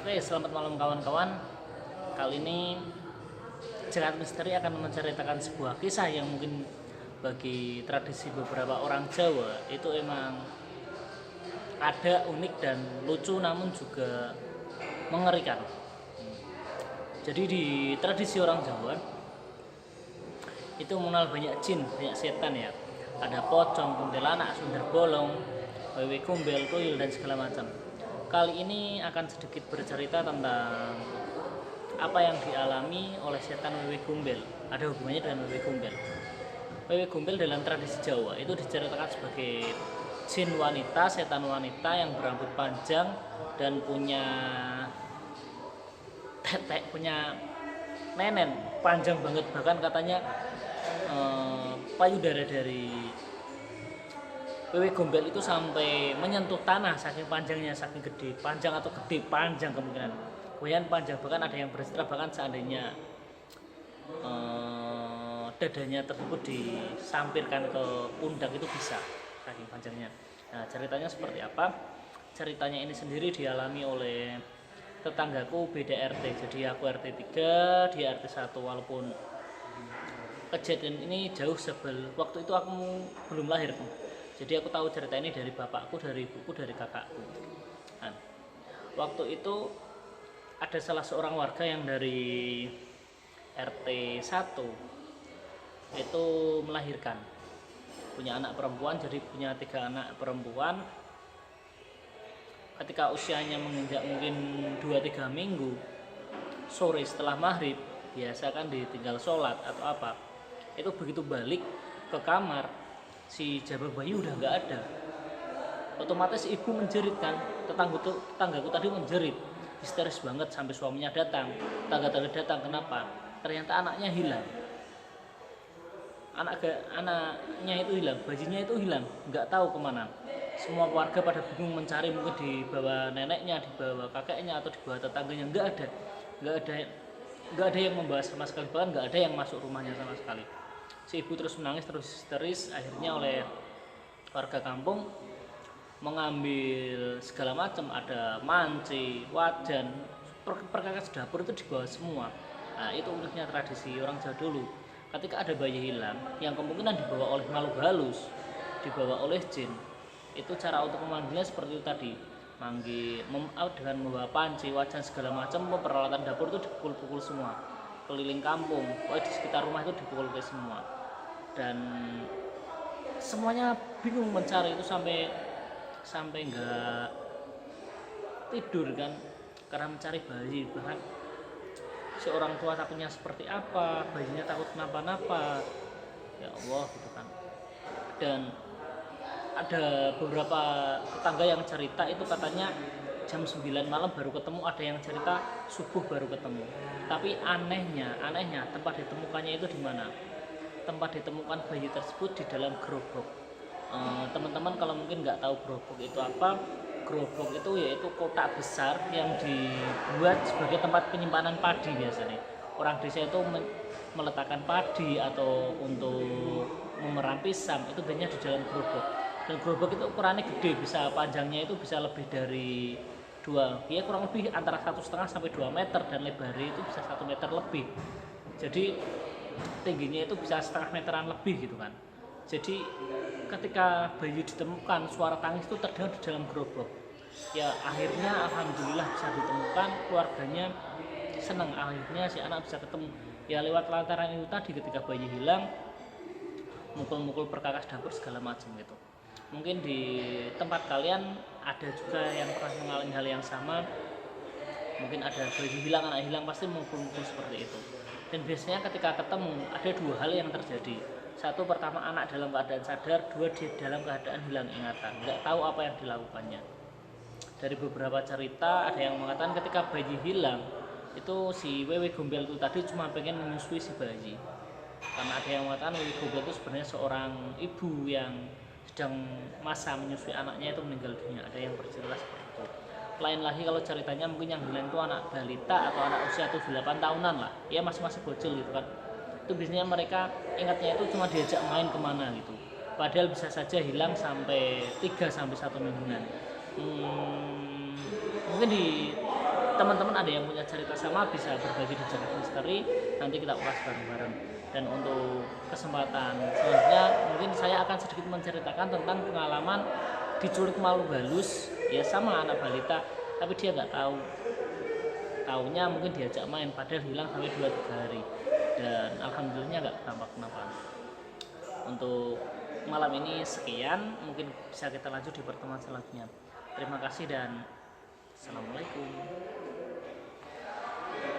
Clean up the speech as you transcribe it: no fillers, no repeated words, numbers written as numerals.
Oke, selamat malam kawan-kawan. Kali ini Jagat Misteri akan menceritakan sebuah kisah yang mungkin bagi tradisi beberapa orang Jawa itu emang ada unik dan lucu namun juga mengerikan. Jadi di tradisi orang Jawa itu mengenal banyak jin, banyak setan ya. Ada pocong, kuntilanak, sundar bolong, wewe kumbel, tuyul dan segala macam. Kali ini akan sedikit bercerita tentang apa yang dialami oleh setan wewe kumbel. Ada hubungannya dengan wewe kumbel. Wewe kumbel dalam tradisi Jawa itu diceritakan sebagai jin wanita, setan wanita yang berambut panjang dan punya tetek, punya nenen panjang banget, bahkan katanya payudara dari wewe gombel itu sampai menyentuh tanah saking panjangnya, saking gede, panjang atau gede panjang kemungkinan kemudian panjang, bahkan ada yang bercerita bahkan seandainya dadanya tersebut disampirkan ke pundak itu bisa, saking panjangnya. Nah, ceritanya seperti apa? Ceritanya ini sendiri dialami oleh tetanggaku beda RT, jadi aku RT 3, dia RT 1, walaupun kejadian ini jauh sebelum waktu itu aku belum lahir. Jadi aku tahu cerita ini dari bapakku, dari ibuku, dari kakakku. Nah, waktu itu ada salah seorang warga yang dari RT 1 itu melahirkan, punya anak perempuan, jadi punya 3 anak perempuan. Ketika usianya menginjak mungkin 2-3 minggu, sore setelah maghrib, biasa kan ditinggal sholat atau apa, itu begitu balik ke kamar, si jabang bayi udah nggak ada. Otomatis ibu menjerit kan, tetanggaku tadi menjerit histeris banget sampai suaminya datang, tetangga datang. Kenapa? Ternyata anaknya hilang. Anaknya itu hilang, bayinya itu hilang, nggak tahu kemana. Semua warga pada bingung mencari, mungkin di bawah neneknya, di bawah kakeknya, atau di bawah tetangganya. Nggak ada yang membahas sama sekali, bahkan nggak ada yang masuk rumahnya sama sekali. Si ibu terus menangis, terus histeris. Akhirnya oleh warga kampung mengambil segala macam, ada manci, wajan, perkakas dapur itu dibawa semua. Nah, itu uniknya tradisi orang Jawa dulu. Ketika ada bayi hilang yang kemungkinan dibawa oleh makhluk halus, dibawa oleh jin, itu cara untuk memanggilnya seperti itu tadi, dengan membawa panci, wajan, segala macam. Peralatan dapur itu dipukul-pukul semua keliling kampung, di sekitar rumah itu dipukul semua, dan semuanya bingung mencari itu sampai nggak tidur kan, karena mencari bayi. Bahkan si orang tua takutnya seperti apa, bayinya takut kenapa-napa, ya Allah gitu kan. Dan ada beberapa tetangga yang cerita itu katanya jam 9 malam baru ketemu, ada yang cerita subuh baru ketemu. Tapi anehnya tempat ditemukannya itu di mana? Tempat ditemukan bayi tersebut di dalam gerobak. Teman-teman kalau mungkin nggak tahu gerobak itu apa, gerobak itu yaitu kotak besar yang dibuat sebagai tempat penyimpanan padi. Biasanya orang desa itu meletakkan padi atau untuk memeram pisang, itu biasanya di dalam gerobak. Dan gerobak itu ukurannya gede, bisa panjangnya itu bisa lebih dari kurang lebih antara 1,5 sampai 2 meter, dan lebarnya itu bisa 1 meter lebih. Jadi tingginya itu bisa setengah meteran lebih gitu kan. Jadi ketika bayi ditemukan, suara tangis itu terdengar di dalam gerobak. Ya akhirnya alhamdulillah bisa ditemukan, keluarganya senang, akhirnya si anak bisa ketemu. Ya lewat lantaran itu tadi, ketika bayi hilang, mukul-mukul perkakas dapur segala macam gitu. Mungkin di tempat kalian ada juga yang pernah mengalami hal yang sama. Mungkin ada bayi hilang, anak hilang, pasti mukul-mukul seperti itu. Dan biasanya ketika ketemu ada 2 hal yang terjadi. Satu, pertama anak dalam keadaan sadar. 2, dia dalam keadaan hilang ingatan, nggak tahu apa yang dilakukannya. Dari beberapa cerita ada yang mengatakan ketika bayi hilang itu si wewe gombel itu tadi cuma pengen menyusui si bayi. Karena ada yang mengatakan wewe gombel itu sebenarnya seorang ibu yang sedang masa menyusui anaknya itu meninggal dunia. Ada yang bercerita seperti itu. Lain lagi kalau ceritanya mungkin yang hilang itu anak balita atau anak usia 7-8 tahunan lah, ya masih bocil gitu kan. Itu biasanya mereka ingatnya itu cuma diajak main kemana gitu, padahal bisa saja hilang sampai 3 sampai 1 mingguan. Mungkin di teman-teman ada yang punya cerita sama bisa berbagi di Jagat Misteri, nanti kita ulas bareng-bareng. Dan untuk kesempatan selanjutnya mungkin saya akan sedikit menceritakan tentang pengalaman diculik makhluk halus ya sama anak balita, tapi dia nggak tahu, taunya mungkin diajak main padahal hilang sampai 2-3 hari dan alhamdulillahnya nggak kenapa-kenapa. Untuk malam ini sekian, mungkin bisa kita lanjut di pertemuan selanjutnya. Terima kasih dan assalamualaikum.